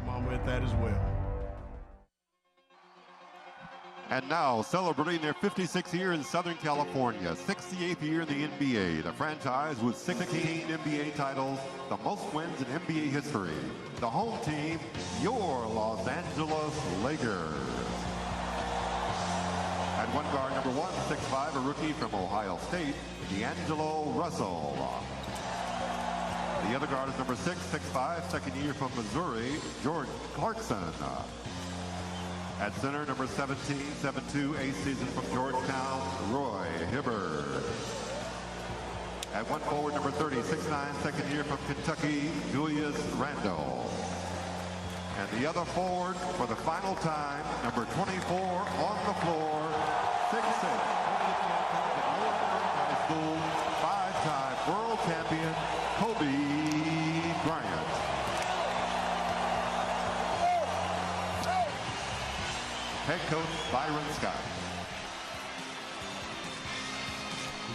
I'm with that as well. And now, celebrating their 56th year in Southern California, 68th year in the NBA, the franchise with 16 NBA titles, the most wins in NBA history. The home team, your Los Angeles Lakers. At one guard, number 165, a rookie from Ohio State, D'Angelo Russell. The other guard is number 665, second year from Missouri, George Clarkson. At center, number 17, 7'2", eighth season from Georgetown, Roy Hibbert. At one forward, number 30, 6'9", second year from Kentucky, Julius Randle. And the other forward, for the final time, number 24 on the floor, 6'6", high school, five-time world champion, Kobe Bryant. Head coach Byron Scott.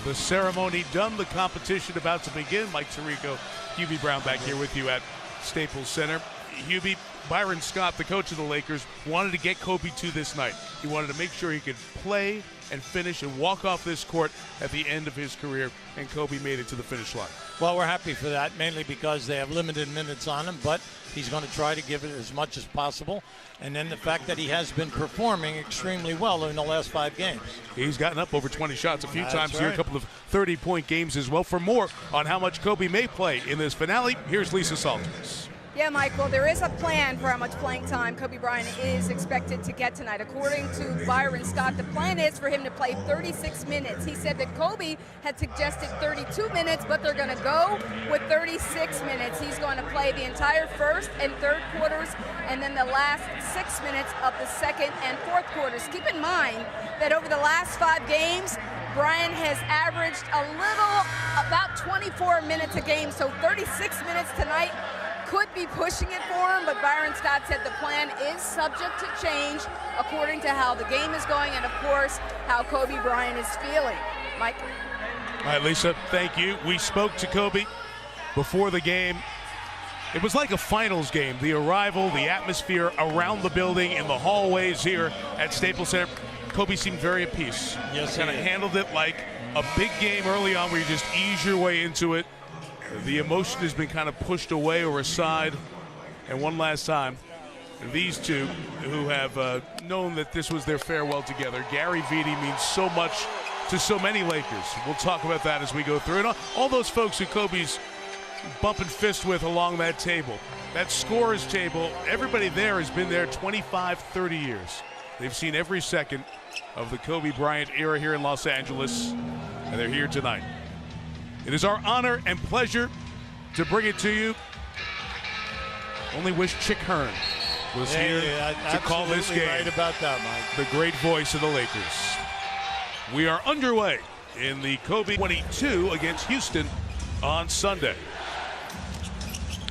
The ceremony done, the competition about to begin. Mike Tirico, Hubie Brown back here with you at Staples Center. Hubie, Byron Scott, the coach of the Lakers, wanted to get Kobe to this night. He wanted to make sure he could play and finish and walk off this court at the end of his career, and Kobe made it to the finish line. Well, we're happy for that, mainly because they have limited minutes on him, but he's going to try to give it as much as possible. And then the fact that he has been performing extremely well in the last 5 games. He's gotten up over 20 shots a few times here, right. a couple of 30-point games as well. For more on how much Kobe may play in this finale, here's Lisa Salters. Yeah, Mike, well, there is a plan for how much playing time Kobe Bryant is expected to get tonight. According to Byron Scott, the plan is for him to play 36 minutes. He said that Kobe had suggested 32 minutes, but they're going to go with 36 minutes. He's going to play the entire first and third quarters, and then the last 6 minutes of the second and fourth quarters. Keep in mind that over the last 5 games, Bryant has averaged about 24 minutes a game, so 36 minutes tonight could be pushing it for him, but Byron Scott said the plan is subject to change according to how the game is going and, of course, how Kobe Bryant is feeling. Mike? All right, Lisa, thank you. We spoke to Kobe before the game. It was like a finals game. The arrival, the atmosphere around the building, in the hallways here at Staples Center. Kobe seemed very at peace. Yes, kind of handled it like a big game early on where you just ease your way into it. The emotion has been kind of pushed away or aside. And one last time, these two who have known that this was their farewell together. Gary Vitti means so much to so many Lakers. We'll talk about that as we go through. And all those folks who Kobe's bumping fists with along that table, that scorer's table, everybody there has been there 25, 30 years. They've seen every second of the Kobe Bryant era here in Los Angeles, and they're here tonight. It is our honor and pleasure to bring it to you. Only wish Chick Hearn was here to call this game. Right about that, Mike. The great voice of the Lakers. We are underway in the Kobe 22 against Houston on Sunday.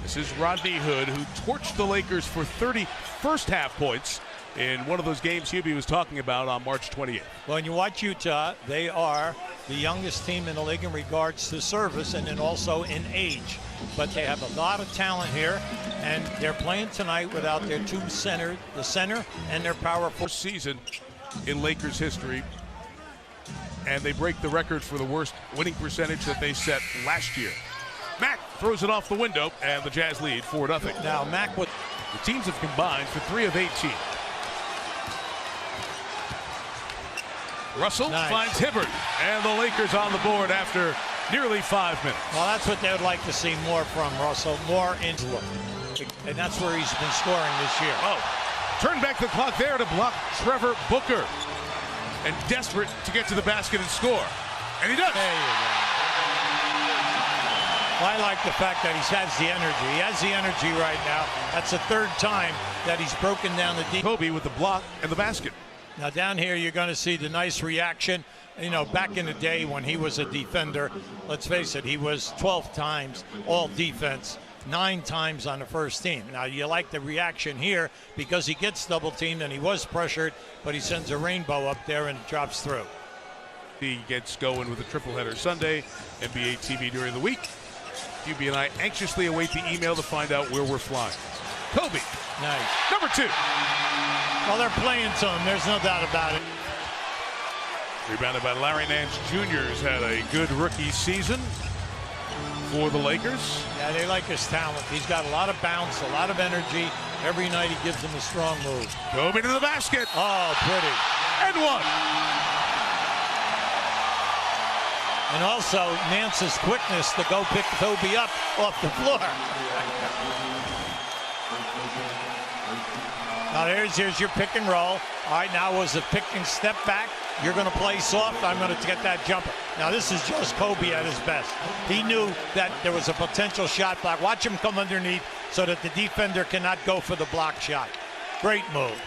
This is Rodney Hood, who torched the Lakers for 30 first-half points in one of those games Hubie was talking about on March 28th. Well, when you watch Utah, they are the youngest team in the league in regards to service and then also in age. But they have a lot of talent here, and they're playing tonight without their two center, the center and their power forward. Season in Lakers history, and they break the record for the worst winning percentage that they set last year. Mack throws it off the window, and the Jazz lead 4-0. Now, Mack with the teams have combined for 3 of 18. Russell finds Hibbert, and the Lakers on the board after nearly 5 minutes. Well, that's what they would like to see more from Russell, more into it. And that's where he's been scoring this year. Oh, turn back the clock there to block Trevor Booker. And desperate to get to the basket and score. And he does. There you go. Well, I like the fact that he has the energy. He has the energy right now. That's the 3rd time that he's broken down the deep. Kobe with the block and the basket. Now down here you're going to see the nice reaction. You know, back in the day when he was a defender, let's face it, he was 12 times all defense, 9 times on the first team. Now you like the reaction here because he gets double teamed and he was pressured, but he sends a rainbow up there and it drops through. He gets going with a triple header Sunday, NBA TV during the week. QB and I anxiously await the email to find out where we're flying. Kobe. Nice. Number 2. Well, they're playing to him. There's no doubt about it. Rebounded by Larry Nance Jr. has had a good rookie season for the Lakers. Yeah, they like his talent. He's got a lot of bounce, a lot of energy. Every night he gives them a strong move. Kobe to the basket. Oh, pretty. And 1. And also Nance's quickness to go pick Kobe up off the floor. Now here's your pick and roll. All right, now was a pick and step back. You're going to play soft. I'm going to get that jumper. Now this is just Kobe at his best. He knew that there was a potential shot block. Watch him come underneath so that the defender cannot go for the block shot. Great move.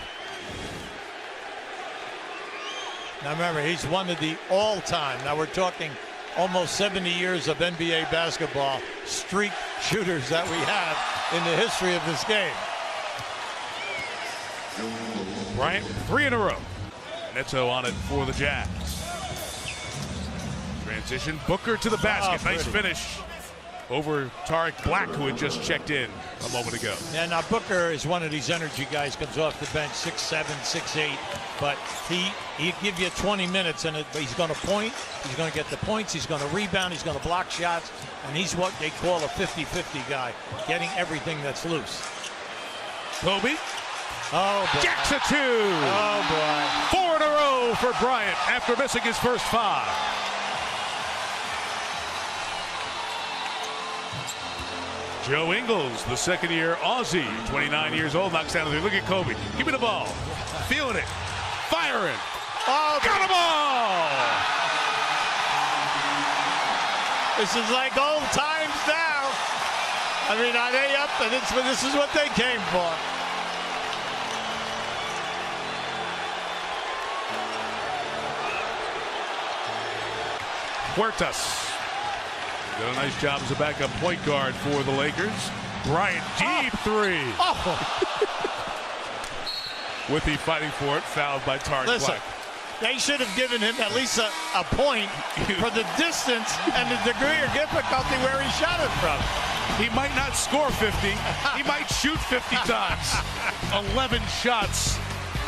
Now remember, he's one of the all-time, now we're talking almost 70 years of NBA basketball streak shooters that we have in the history of this game. Bryant, 3 in a row. Neto on it for the Jazz. Transition, Booker to the basket. Nice finish over Tariq Black, who had just checked in a moment ago. Yeah, now Booker is one of these energy guys, comes off the bench, 6'7", 6'8", but he'll give you 20 minutes, and he's going to point, he's going to get the points, he's going to rebound, he's going to block shots, and he's what they call a 50-50 guy, getting everything that's loose. Kobe. Oh, boy. Jacks a 2. Oh, boy. 4 in a row for Bryant after missing his first 5. Joe Ingles, the second-year Aussie, 29 years old, knocks down the 3. Look at Kobe. Give me the ball. Feeling it. Firing. Oh, got them all! This is like old times now. I mean, are they up? And this is what they came for. Huertas did a nice job as a backup point guard for the Lakers. Bryant, deep 3. Oh. With the fighting for it, fouled by Tariq Black. They should have given him at least a point for the distance and the degree of difficulty where he shot it from. He might not score 50. He might shoot 50 times. 11 shots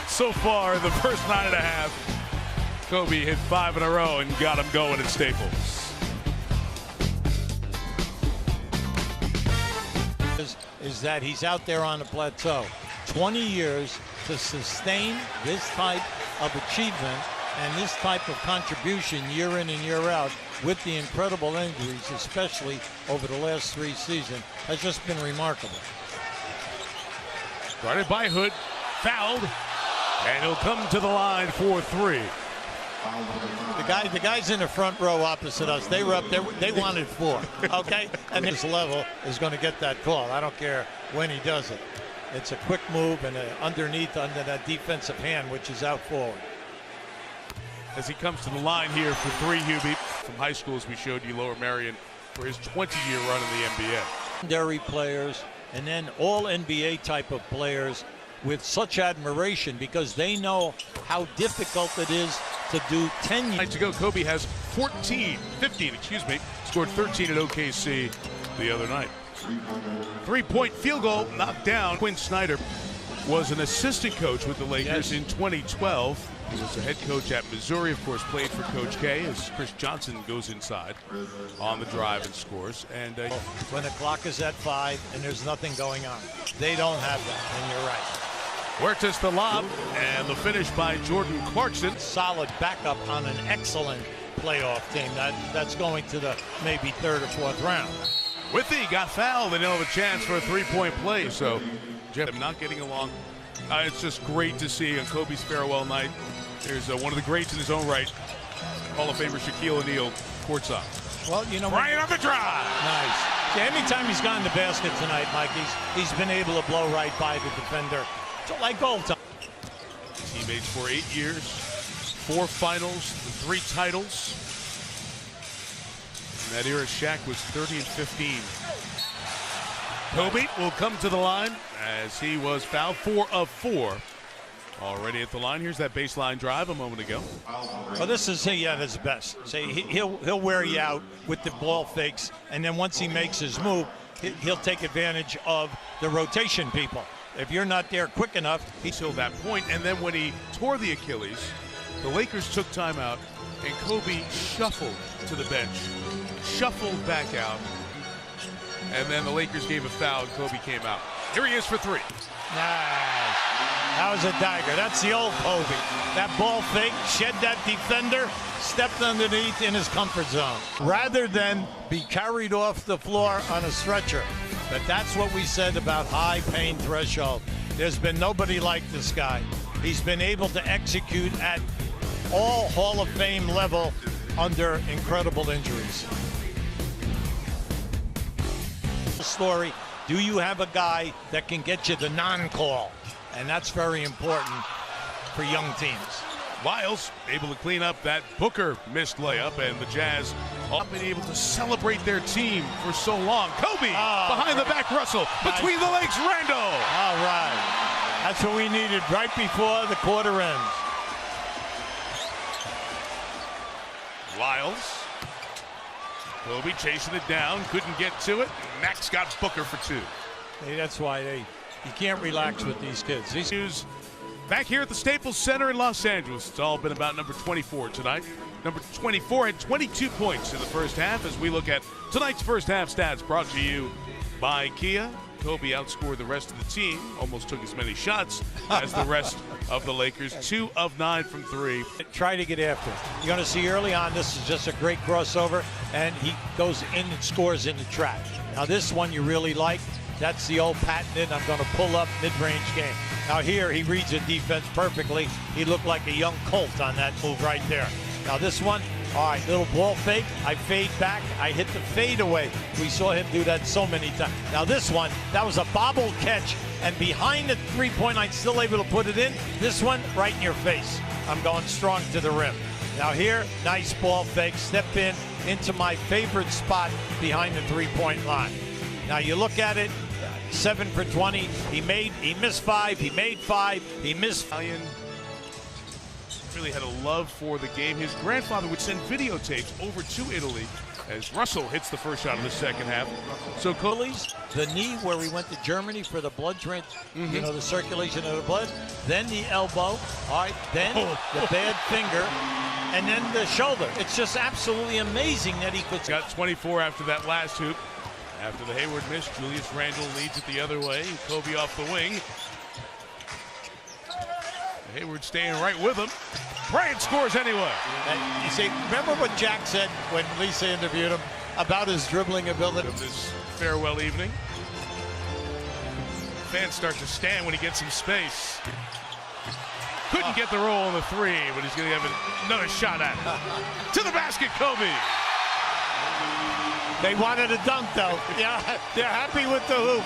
so far in the first 9.5. Kobe hit 5 in a row and got him going at Staples. Is that he's out there on a plateau. 20 years to sustain this type of achievement and this type of contribution year in and year out with the incredible injuries, especially over the last 3 seasons, has just been remarkable. Guarded by Hood, fouled, and he'll come to the line for 3. The guys in the front row opposite us, they were up there, they wanted 4, okay? And this level is going to get that call. I don't care when he does it. It's a quick move and underneath under that defensive hand, which is out forward. As he comes to the line here for 3, Hubie, from high school, as we showed you, Lower Merion, for his 20-year run in the NBA. Secondary players and then all NBA type of players with such admiration because they know how difficult it is to do 10 years. Nights ago, Kobe has 15, scored 13 at OKC the other night. 3-point field goal knocked down. Quinn Snyder was an assistant coach with the Lakers in 2012. He was the head coach at Missouri, of course, played for Coach K as Chris Johnson goes inside on the drive and scores. And when the clock is at 5 and there's nothing going on, they don't have that, and you're right. Huertas the lob, and the finish by Jordan Clarkson. Solid backup on an excellent playoff team. That's going to the maybe 3rd or 4th round. Withy got fouled, and he'll have a chance for a 3-point play. So, Jeff, not getting along. It's just great to see on Kobe's farewell night. There's one of the greats in his own right, Hall of Famer Shaquille O'Neal, courtside. Well, you know, Bryant on the drive. Nice. Yeah, anytime he's gone to basket tonight, Mike, he's been able to blow right by the defender. So like goal time. Teammates for 8 years, 4 finals, 3 titles. In that era, Shaq was 30 and 15. Kobe will come to the line as he was fouled 4 of 4 Already at the line. Here's that baseline drive a moment ago. Well, this is at his best. Say he'll wear you out with the ball fakes, and then once he makes his move, he'll take advantage of the rotation people. If you're not there quick enough, Till that point, and then when he tore the Achilles, the Lakers took timeout, and Kobe shuffled to the bench, shuffled back out, and then the Lakers gave a foul, and Kobe came out. Here he is for three. nice. That was a dagger. That's the old Kobe. That ball fake, shed that defender, stepped underneath in his comfort zone, rather than be carried off the floor on a stretcher. But that's what we said about high pain threshold. There's been nobody like this guy. He's been able to execute at all Hall of Fame level under incredible injuries. Story, do you have a guy that can get you the non-call? And that's very important for young teams. Wiles able to clean up that Booker missed layup, and the Jazz all been able to celebrate their team for so long. Kobe behind the back, Russell between the legs, Randall. All right, that's what we needed right before the quarter ends. Wiles, Kobe chasing it down, couldn't get to it. Max got Booker for two. Hey, that's why you can't relax with these kids. These back here at the Staples Center in Los Angeles. It's all been about number 24 tonight. Number 24 had 22 points in the first half as we look at tonight's first half stats brought to you by Kia. Kobe outscored the rest of the team, almost took as many shots as the rest of the Lakers. 2 of 9 from 3. Try to get after. You're going to see early on, this is just a great crossover, and he goes in and scores in the trap. Now this one you really like. That's the old patented, I'm going to pull up mid-range game. Now here, he reads the defense perfectly. He looked like a young colt on that move right there. Now this one, all right, little ball fake. I fade back. I hit the fade away. We saw him do that so many times. Now this one, that was a bobble catch, and behind the three-point line, still able to put it in. This one, right in your face. I'm going strong to the rim. Now here, nice ball fake. Step into my favorite spot behind the three-point line. Now you look at it, 7 for 20. He missed 5. He made 5. He missed. Italian really had a love for the game. His grandfather would send videotapes over to Italy as Russell hits the first shot of the second half. So Kobe's, the knee where he went to Germany for the blood you know, the circulation of the blood, then the elbow, all right, then the bad finger, and then the shoulder. It's just absolutely amazing that he could. Got 24 after that last hoop. After the Hayward miss, Julius Randle leads it the other way. Kobe off the wing. Hayward staying right with him. Bryant scores anyway. And you see, remember what Jack said when Lisa interviewed him about his dribbling ability? Of this farewell evening. Fans start to stand when he gets some space. Couldn't get the roll on the three, but he's going to have another shot at it. To the basket, Kobe. They wanted a dunk, though. Yeah, they're happy with the hoop.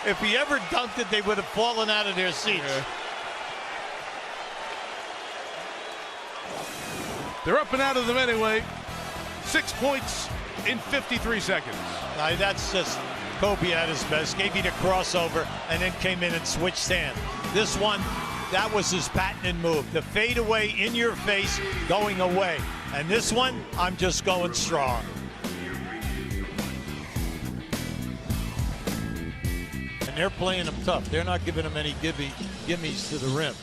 If he ever dunked it, they would have fallen out of their seats. Yeah. They're up and out of them anyway. 6 points in 53 seconds. Now, that's just Kobe at his best. Gave you the crossover and then came in and switched hands. This one, that was his patented move. The fadeaway in your face, going away. And this one, I'm just going strong. And they're playing him tough. They're not giving him any gimmies to the rim.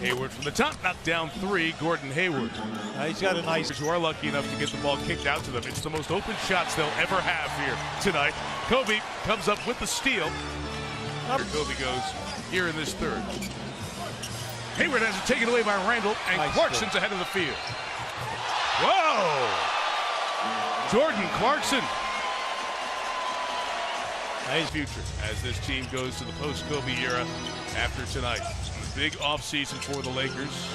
Hayward from the top, knocked down 3. Gordon Hayward. He's got a nice. Who are lucky enough to get the ball kicked out to them. It's the most open shots they'll ever have here tonight. Kobe comes up with the steal. Here Kobe goes here in this third. Hayward has it taken away by Randall, and nice Clarkson's ahead of the field. Whoa! Jordan Clarkson. Nice future as this team goes to the post-Kobe era after tonight. Big offseason for the Lakers.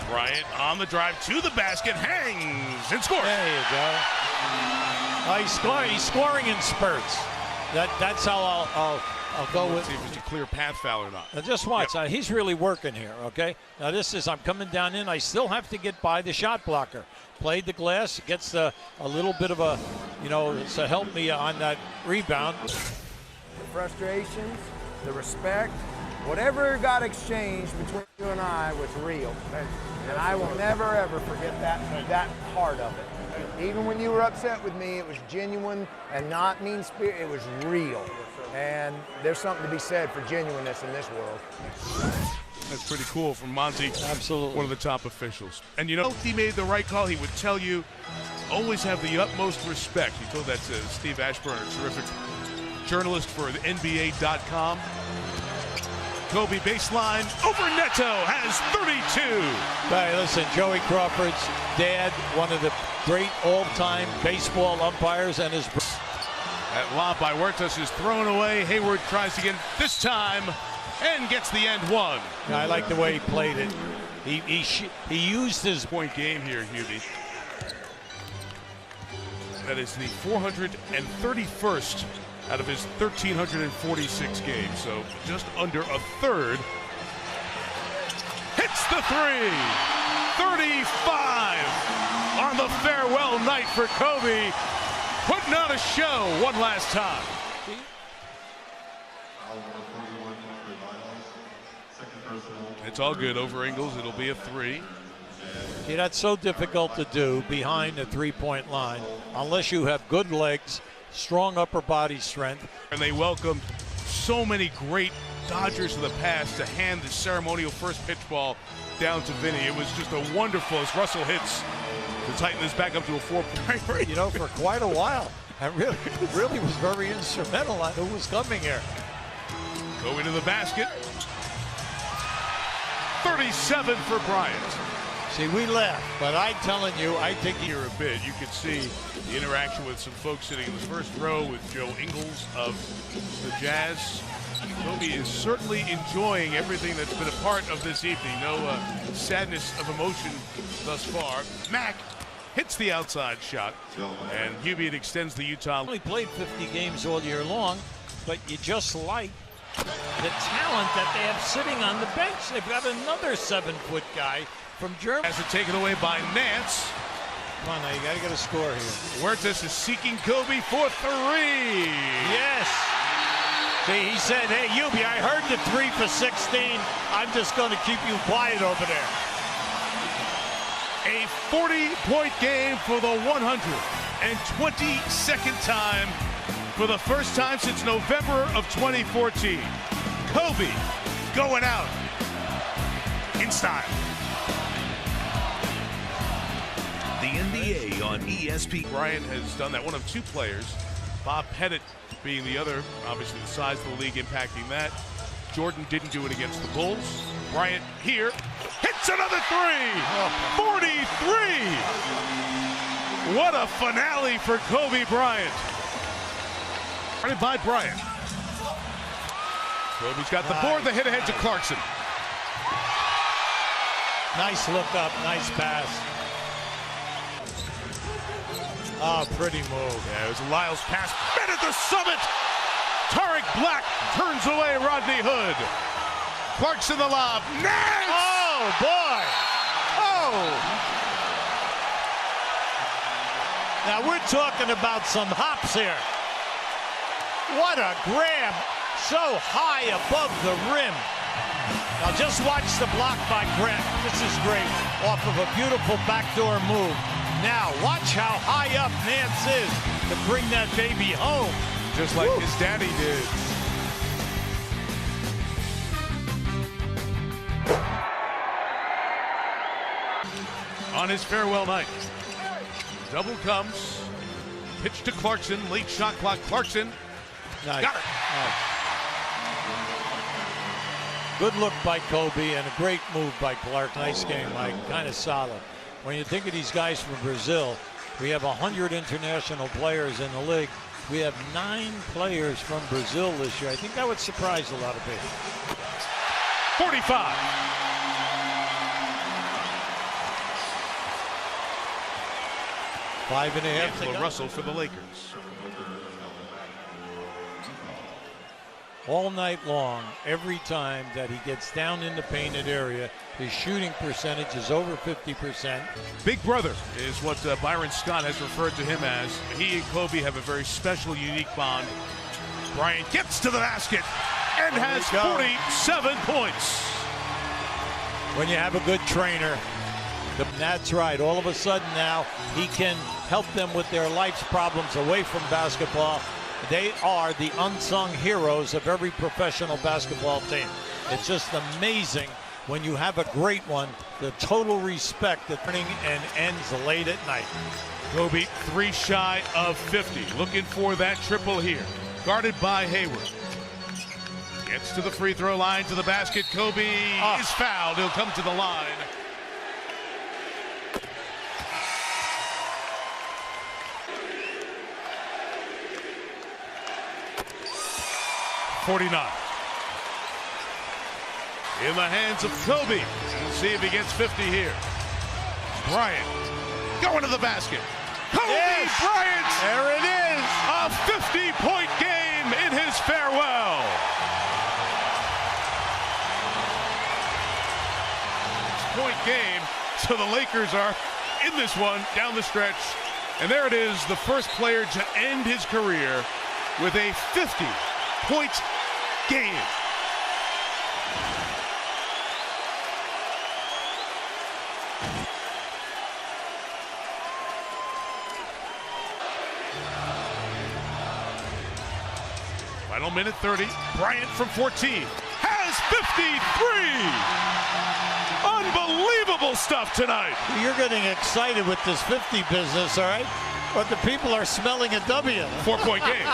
Bryant on the drive to the basket, hangs and scores. There you go. He's scoring in spurts. That's how I'll go with. See if it's a clear path foul or not. Now just watch. Yep. He's really working here. Okay. Now this is, I'm coming down in. I still have to get by the shot blocker. Played the glass. Gets a little bit of a, you know, to help me on that rebound. Frustrations. the respect, whatever got exchanged between you and I was real. And I will never, ever forget that part of it. Even when you were upset with me, it was genuine and not mean-spirited. It was real. And there's something to be said for genuineness in this world. That's pretty cool from Monty. Absolutely. One of the top officials. And you know, if he made the right call, he would tell you, always have the utmost respect. He told that to Steve Ashburn, a terrific journalist for the NBA.com. Kobe baseline over Neto has 32. Hey, listen, Joey Crawford's dad, one of the great all-time baseball umpires, and his That lob by Huertas is thrown away. Hayward tries again this time and gets the end one. I like the way he played it. He used his Point game here, Hubie. That is the 431st out of his 1,346 games, so just under a third. Hits the three. 35 on the farewell night for Kobe. Putting on a show one last time. It's all good over Ingles. It'll be a three. See, that's so difficult to do behind the three-point line unless you have good legs, strong upper body strength. And they welcomed so many great Dodgers of the past to hand the ceremonial first pitch ball down to Vinny. It was just a wonderful, as Russell hits to tighten this back up to a 4-point rate. You know, for quite a while. And really was very instrumental on who was coming here. Going to the basket. 37 for Bryant. See, we laugh, but I'm telling you, I think Here a bit, you can see the interaction with some folks sitting in the first row with Joe Ingles of the Jazz. Kobe is certainly enjoying everything that's been a part of this evening. No sadness of emotion thus far. Mack hits the outside shot, and Hubie, it extends the Utah. only played 50 games all year long, but you just like the talent that they have sitting on the bench. They've got another 7-foot guy from Germany. Has it taken away by Nance. Come on now, you got to get a score here. Huertas is seeking Kobe for three. Yes. See, he said, hey, Hubie, I heard the 3 for 16. I'm just going to keep you quiet over there. A 40-point game for the 122nd time for the first time since November of 2014. Kobe going out in style. The NBA on ESPN. Bryant has done that. One of two players, Bob Pettit being the other, obviously the size of the league impacting that. Jordan didn't do it against the Bulls. Bryant here hits another three. 43. What a finale for Kobe Bryant. Started by Bryant. Kobe's got the board, the hit ahead to Clarkson. Nice look up, nice pass. Oh, pretty move. Yeah, it was Lyles' pass. Men at the summit. Tariq Black turns away Rodney Hood. Clarkson the lob. Nance! Oh, boy. Oh! Now we're talking about some hops here. What a grab. So high above the rim. Now just watch the block by Grant. This is great. Off of a beautiful backdoor move. Now watch how high up Nance is to bring that baby home. Just like his daddy did. On his farewell night. Double comes. Pitch to Clarkson. Late shot clock. Clarkson. Nice. Got it. Nice. Good look by Kobe and a great move by Clark. Nice game, Mike. Kind of solid. When you think of these guys from Brazil, we have 100 international players in the league. We have 9 players from Brazil this year. I think that would surprise a lot of people. 45. Five and a half. D'Angelo Russell for the Lakers. All night long, every time that he gets down in the painted area, his shooting percentage is over 50%. Big brother is what Byron Scott has referred to him as. He and Kobe have a very special, unique bond. Bryant gets to the basket. and has 47 points. When you have a good trainer, that's right. All of a sudden now he can help them with their life's problems away from basketball. They are the unsung heroes of every professional basketball team. It's just amazing when you have a great one, the total respect that's running and ends late at night. Kobe 3 shy of 50. Looking for that triple here. Guarded by Hayward. Gets to the free throw line, to the basket. Kobe is fouled. He'll come to the line. .49. In the hands of Kobe. We'll see if he gets 50 here. Bryant going to the basket. Kobe Bryant! There it is! A 50-point game in his farewell. Point game, so the Lakers are in this one down the stretch. And there it is, the first player to end his career with a 50-point game. Final minute 30. Bryant from 14 has 53. Unbelievable stuff tonight. You're getting excited with this 50 business, all right? But the people are smelling a W. 4-point game.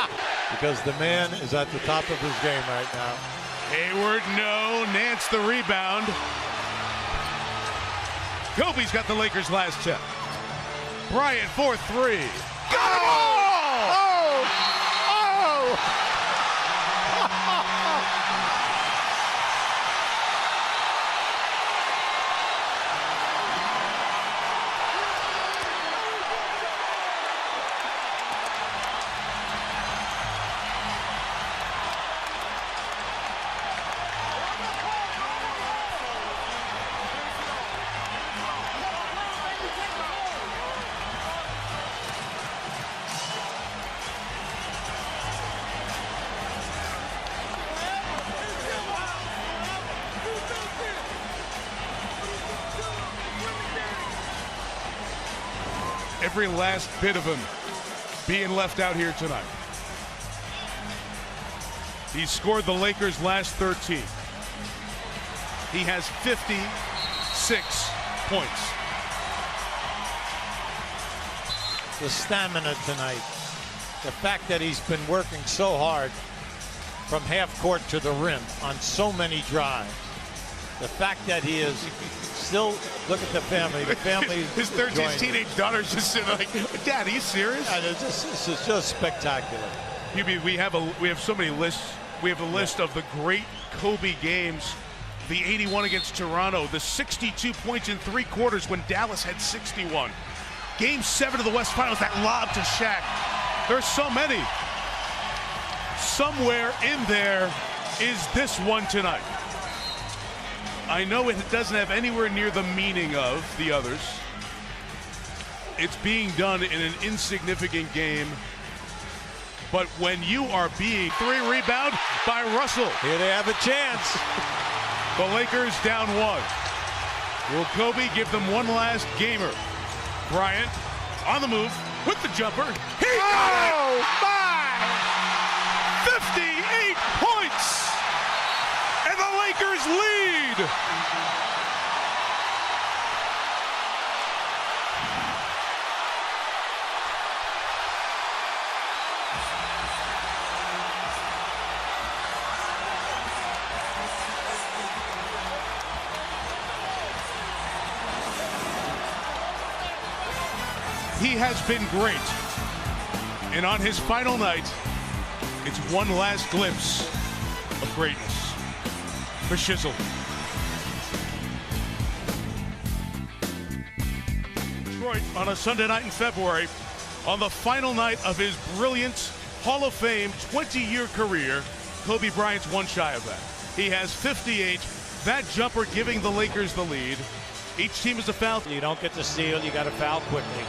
Because the man is at the top of his game right now. Hayward, no. Nance the rebound. Kobe's got the Lakers' last check. Bryant for 3. Got it all! Oh! Every last bit of him being left out here tonight. He scored the Lakers' last 13. He has 56 points. The stamina tonight. The fact that he's been working so hard from half court to the rim on so many drives. The fact that he is still, look at the family. The family, his 13 teenage daughter's just sitting like, Dad, are you serious? This is just spectacular. We have so many lists. We have a list of the great Kobe games. The 81 against Toronto, the 62 points in 3 quarters when Dallas had 61. Game 7 of the West Finals, that lob to Shaq. There's so many. Somewhere in there is this one tonight. I know it doesn't have anywhere near the meaning of the others. It's being done in an insignificant game. But when you are being 3 rebound by Russell. Here they have a chance. The Lakers down 1. Will Kobe give them one last gamer? Bryant on the move with the jumper. He got it! My! 58 points! And the Lakers lead! He has been great. And on his final night, it's one last glimpse of greatness for Shizzle. Detroit on a Sunday night in February, on the final night of his brilliant Hall of Fame 20-year career, Kobe Bryant's one shy of that. He has 58, that jumper giving the Lakers the lead. Each team is a foul. You don't get to steal, you got to foul quickly.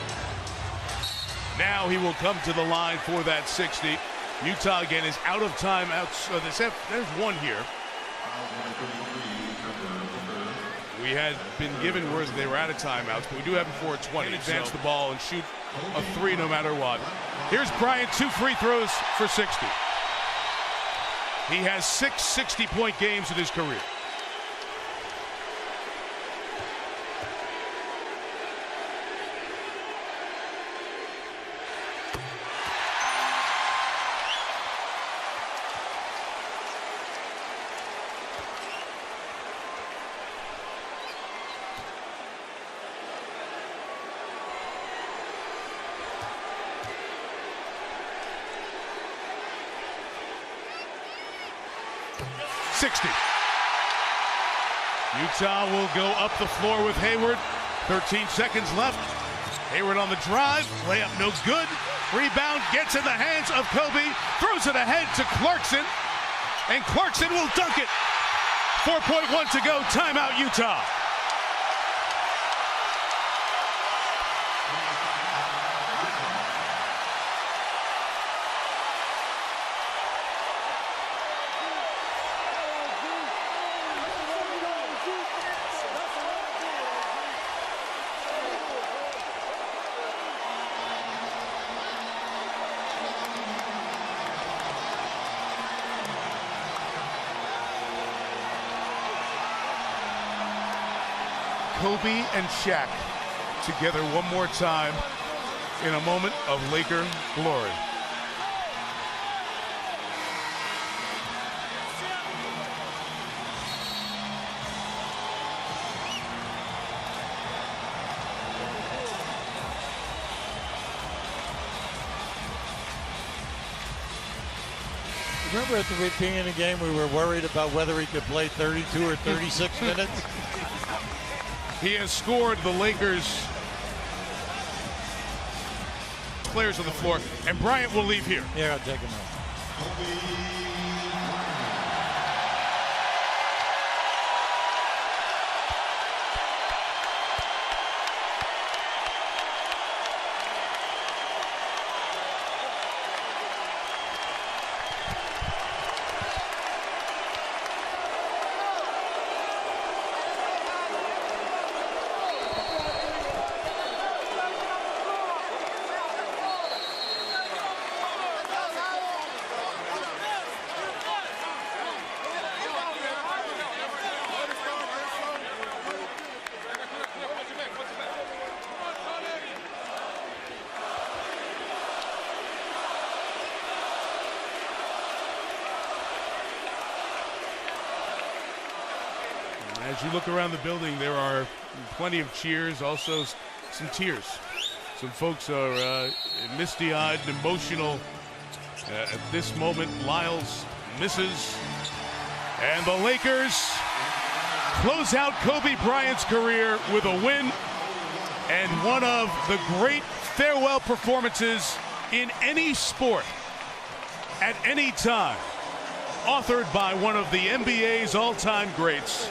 Now he will come to the line for that 60. Utah again is out of timeouts. There's one here. We had been given words that they were out of timeouts, but we do have them for a 20. Advance the ball and shoot a 3 no matter what. Here's Bryant, 2 free throws for 60. He has 6 60-point games in his career. Utah will go up the floor with Hayward. 13 seconds left. Hayward on the drive. Layup no good. Rebound gets in the hands of Kobe. Throws it ahead to Clarkson. And Clarkson will dunk it. 4.1 to go. Timeout, Utah. Kobe and Shaq together one more time in a moment of Laker glory. Remember at the beginning of the game we were worried about whether he could play 32 or 36 minutes? He has scored the Lakers players on the floor, and Bryant will leave here. Yeah, I'll take him out. As you look around the building, there are plenty of cheers, also some tears. Some folks are misty-eyed and emotional at this moment. Lyles misses, and the Lakers close out Kobe Bryant's career with a win and one of the great farewell performances in any sport at any time, authored by one of the NBA's all-time greats.